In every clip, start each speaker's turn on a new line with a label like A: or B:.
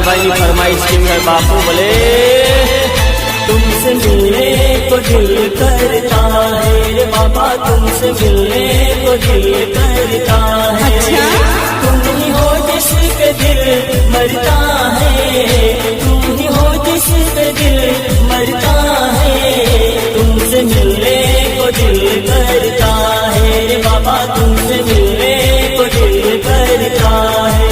A: भाई की फरमाइश की है बापू बोले तुमसे मिलने को दिल करता है रे बाबा, तुमसे मिलने को दिल करता है। तुम ही हो जिसके दिल मरता है, तुम ही हो जिसके दिल मरता है। तुमसे मिलने को दिल करता है रे बाबा, तुमसे मिलने को दिल करता है।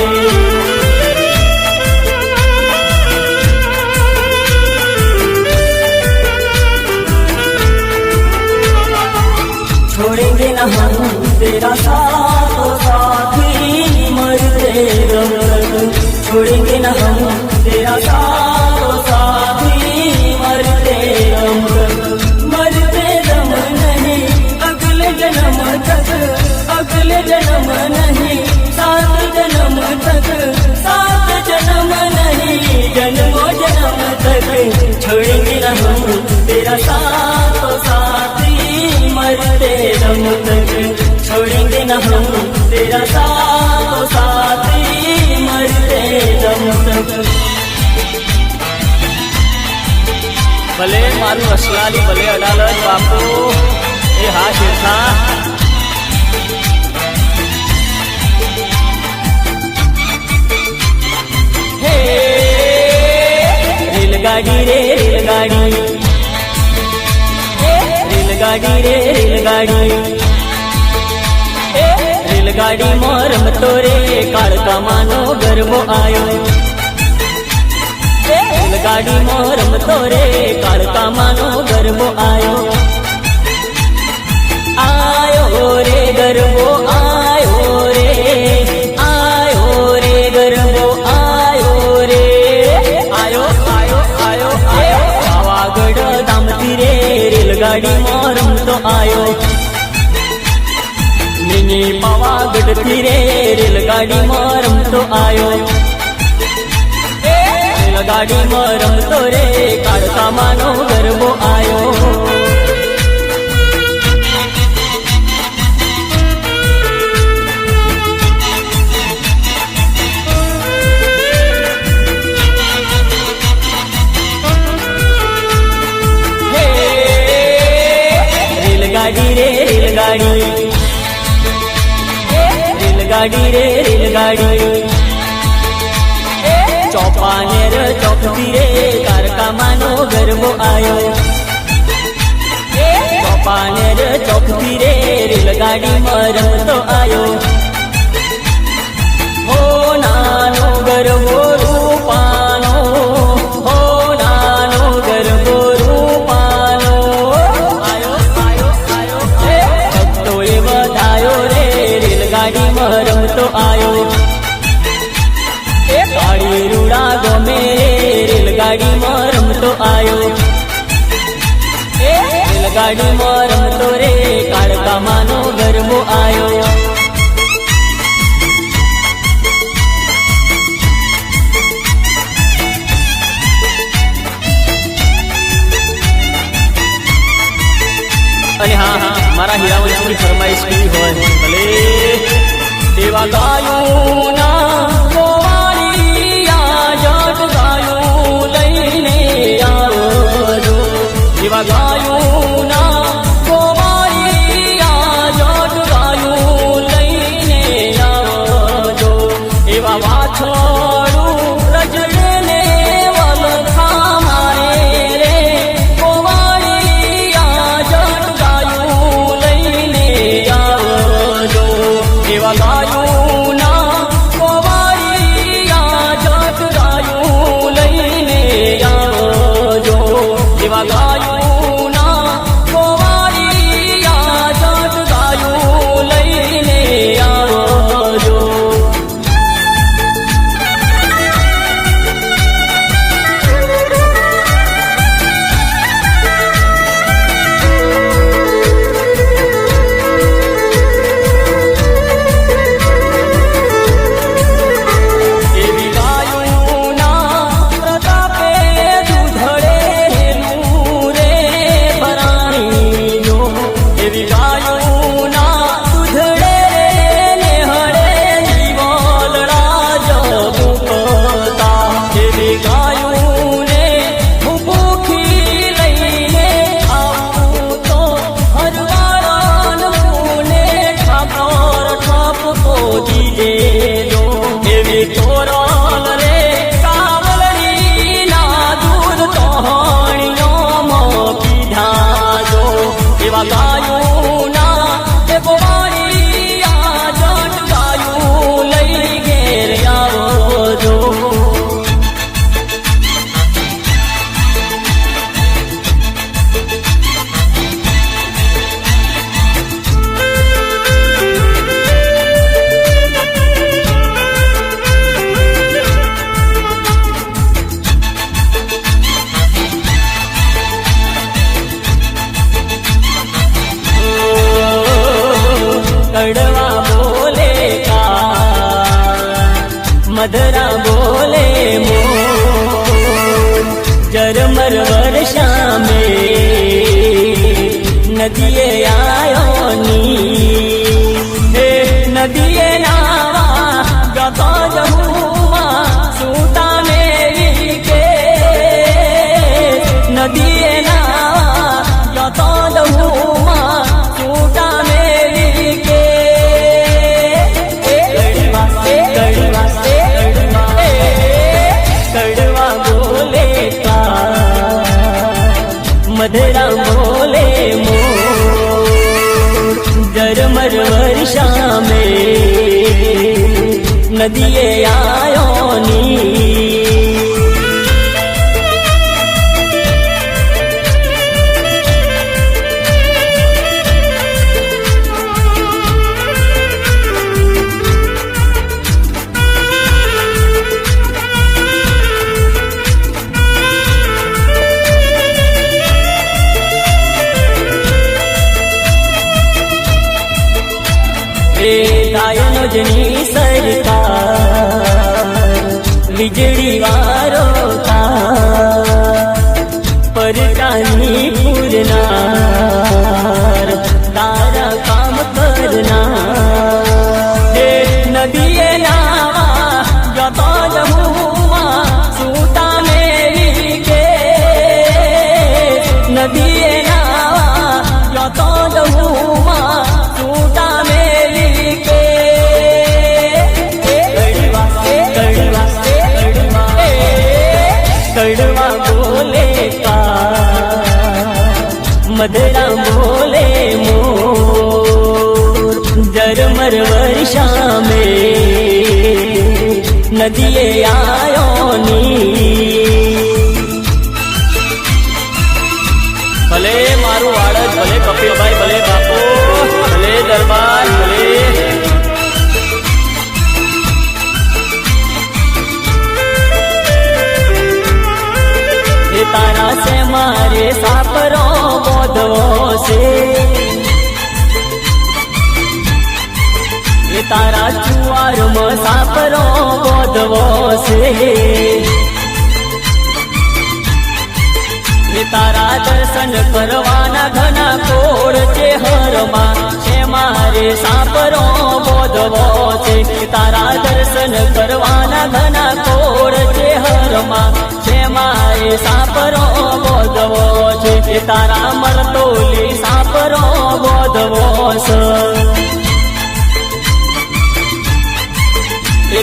A: छोड़ेंगे न हम तेरा साथ साथी मरते दम तक, छोड़ेंगे न हम तेरा साथ साथी मरते दम तक। मरते दम नहीं अगले जन्म तक, अगले जन्म नहीं 7 जन्म तक, 7 जन्म नहीं जन्मों जन्म तक। छोड़ेंगे न हम तेरा साथ साथी मरते दम तक, छोड़ेंगे न हम तेरा साथ साथी मरते दम तक। भले मारू असलाली भले अडालत बापू ए हा शेठा। हे रेलगाड़ी रे रेलगाड़ी, रेलगाड़ी रे रेलगाड़ी, रेलगाड़ी मोरम तोरे काड़का मानो गरबो आयो। रेलगाड़ी मोरम तोरे काड़का मानो गरबो आयो। आयो रे गरबो आयो रे, आयो रे गरबो आयो रे, आयो आयो आयो आयो। पावागढ़ दामती रे रेलगाड़ी मोरम तो आयो। मिनी पावागढ़ थी रे रेलगाड़ी मोरम तो आयो। रेलगाड़ी मोरम तो रे काड़का मानो गरबो आयो। रेलगाड़ी रे रेलगाड़ी, रेलगाड़ी रे रेलगाड़ी, चौपानेर चौकती रे काड़का मानो गरबो आयो। चौपानेर चौकती रे रेलगाड़ी मोरम तो आयो। हो नानो गरबो रूपानो, हो नानो गरबो रूपानो, आयो आयो आयो। भक्तोए बधायो रे रेलगाड़ी मोरम तो आयो। गाड़ी रूड़ा गमे रेलगाड़ी मोरम तो आयो। रेलगाड़ी मोरम तो रे काड़का मानो गरबो आयो। अरे हाँ हाँ मारा हीरावंश की फरमाइश की हो भले देवा गायो ना गायूं ना गोवारिया जोट गायूं लईने आवजो। एवा वाछोड़ू रजड़ने वल खामारे रे गोवारिया जोट गायूं लईने आवजो। एवा गायूं ना गोवारिया जोट गायूं लईने आवजो। एवा गायूं નદીએ આયોની હે નદીએ નાવા ગતો જહુમાં સૂતા મેરી કે નદીએ નાવા ગતો જહુમાં સૂતા મેરી કે કડવા બોલે મધરા બોલે મોર ઝરમર વર્ષા में નદીએ આયોની ગાયનો જની સરકાર વીજળી વારો પરટાની પૂરનાર તારા કામ કરનાર હે નદીએ નાવા ગતો જહુમાં સૂતા મેરી કે નદીએ નાવા ગતો જહુમાં સૂતા મેરી કે કડવા બોલે મધરા બોલે મોર ઝરમર વર્ષા में નદીએ આયોની ભલે મારું વાળદ ભલે કપિલભાઈ ભલે બાપુ ભલે દરબાર ભલે તારા से मारे सापरो बोधवो से तारा चुआर में सापरो बोधवो से तारा दर्शन करवाना घना कोड़ चेहरमा छे मारे सापरो बोधवो से तारा दर्शन करवाना घना कोड़ चेहरमा मारे सापरो बोधवो छे तारा मरतोली सापरो बोधवो से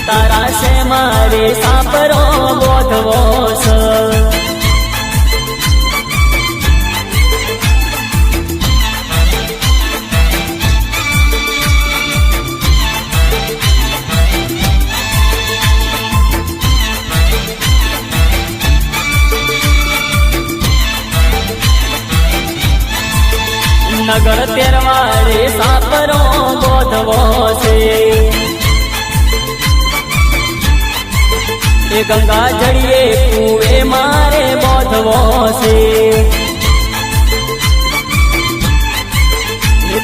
A: तारा से मारे सापरो बोधवो नगर तेरवारे सापरो बोधवो से गंगा जड़िए कुए मारे बोधवो से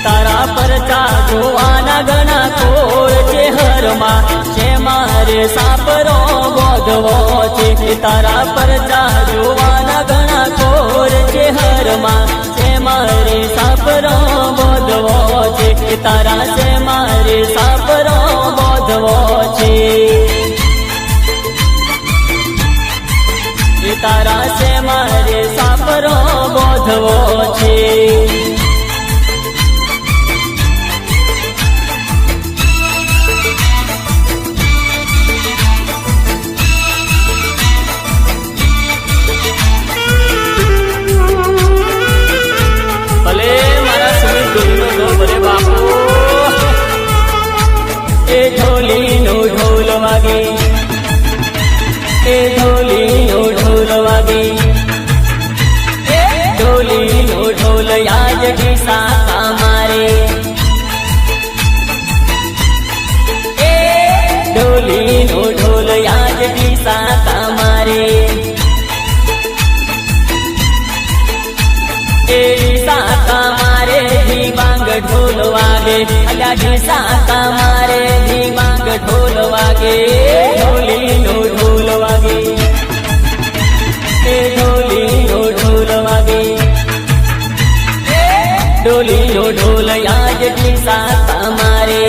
A: तारा परचा जोवाना घना कोर चेहरमा छे मारे सापरो बोधवो छे तारा परचा जोवाना घना कोर चेहरमा मारे सापरो बोधवो छे तारा से मारे सापरो बोधवो छे तारा से मारे सापरो बोधवो छे ढोलीनो ढोल वागे ढोलीनो ढोल वागे ढोलीनो ढोल आज दिशा मारे ढोलीनो ढोल आज दिशा मारे दिशा मारे बांग ढोल वागे अला दिशा मारे बांग ढोल वागे ढोलीनो ढोल वागे ढोलीनो ढोल वागे ડોલીનો ઢોલ આજથી સાતા મારે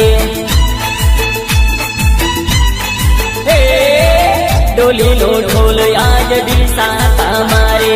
A: ડોલીનો ઢોલ આજથી સાતા મારે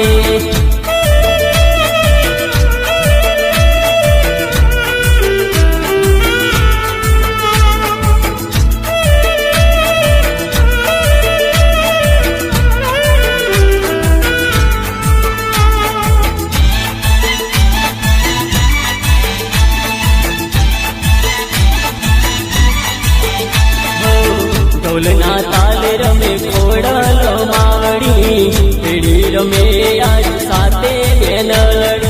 A: ઢોલના તાલ રમે ખોડલ માવડી પીડી રમે આજ સાથે બેનલડ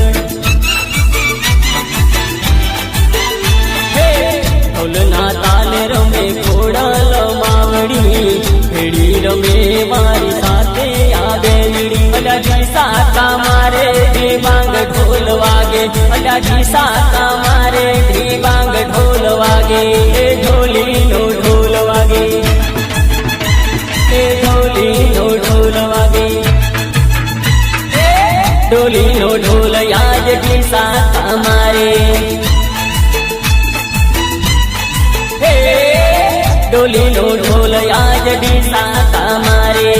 A: ઢોલના તાલ રમે ખોડલ માવડી પીડી રમે મારી સાથે આ બેનડી અડાજી સાતા મારે ઢીબાંગ ઢોલ વાગે અડાજી સાતા મારે ઢીબાંગ ઢોલ વાગે ઢોલીનો ઢોલ વાગે ડોલીનો ઢોલ વાગે ડોલીનો ઢોલ આજથી સાતા મારે ડોલીનો ઢોલ આજથી સાતા મારે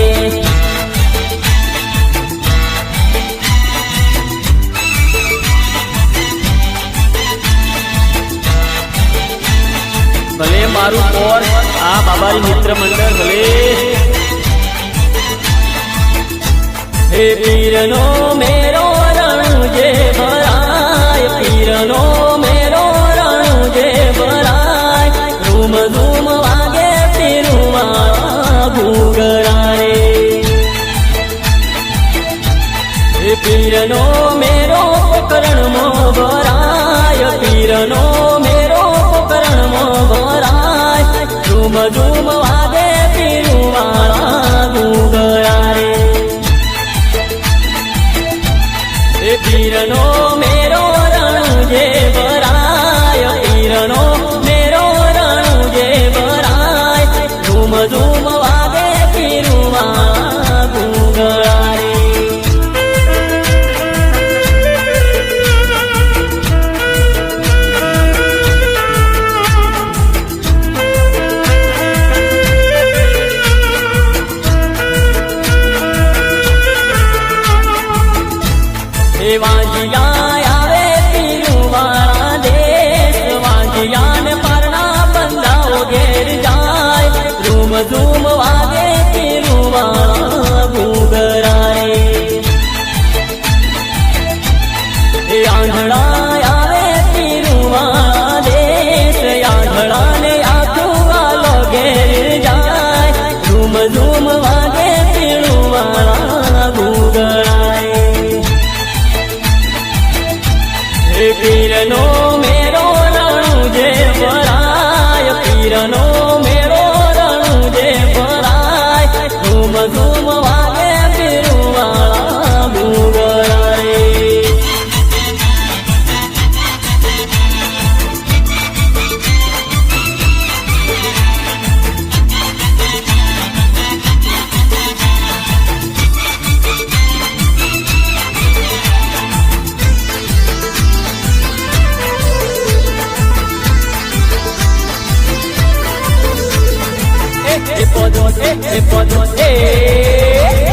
A: ભલે મારું કોર આ બાબારી મિત્ર મંડળ ભલે હે પીરનો મેરો રણ જે ભરાય પીરનો મેરો રણ જે ભરાય ધૂમ ધૂમ વાગે પીરુમાં ભૂગરારે હે પીરનો મેરો પોકરણમાં ભરાય પીરનો મેરો પોકરણમાં ભરાય ધૂમ ધૂમ વાગે પીરુવાળા ભૂગરારે પીરનો મેરો રણ જે ભરાય પીરનો મેરો રણ જે ભરાય ધૂમ ધૂમ વાગે પીરુમાં ભૂગરારે વાંજિયા આવે પીરુવાળા દેશ વાંજિયાને પરના બંધાઓ ઘેર જાય ધૂમ ધૂમ વાગે પીરુવાળા ભૂગરારે આંધળા આવે પીરુવાળા દેશ આંધળાને આખું વાલો ઘેર જાય ધૂમ ધૂમ વાગે પીરુવાળા ભૂગરારે પીરનો મેરો રણ જે ભરાય પીરનો મેરો રણ જે ભરાય ધૂમ ધૂમ વાગે પીરુવાળા ભૂગરારે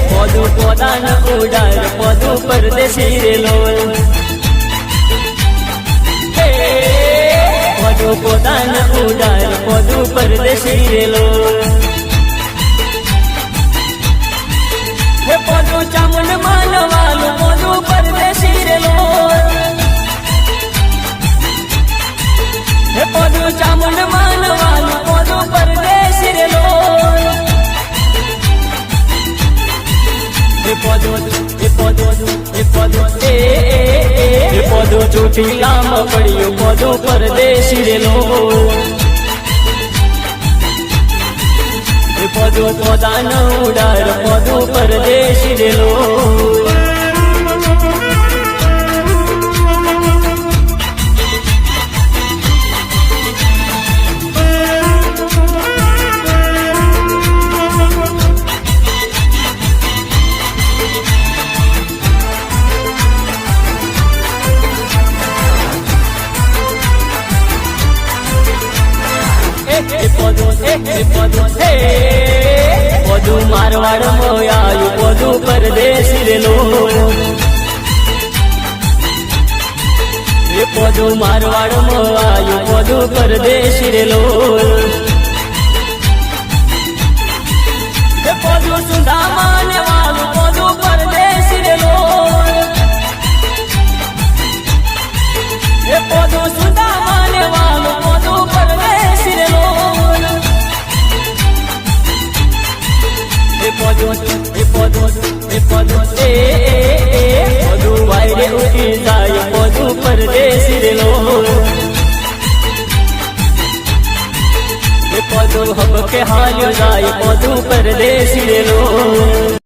A: પદુ પોદાના ઉડાર પદુ પરદેશી રે લોલ પદુ પોદાના ઉડાર પદુ પરદેશી રે લોલ પદુ ચામુંડ માનવાલું પદુ પરદેશી રે લોલ પદુ ચામુંડ માનવાલું પદુ પરદેશી રે લોલ પદો ચોટીલામાં પડ્યો પદો પરદેશી રેલો પદો પોતાનો ઉડાર પદો પરદેશી રેલો રેલો એ પોદું મારવાડમાં આયું પોદું પરદેશી રેલો એ પોદું સુદામા ને વાલું પોદું પરદેશી રેલો એ પોદું સુદામા ને વાલું પોદું પરદેશી રેલો એ પોદું વાયરે ઉઠી જાય પોદું પરદેશી રેલો એ પોદું હબકે હાલ્યો જાય પોદું પરદેશી રેલો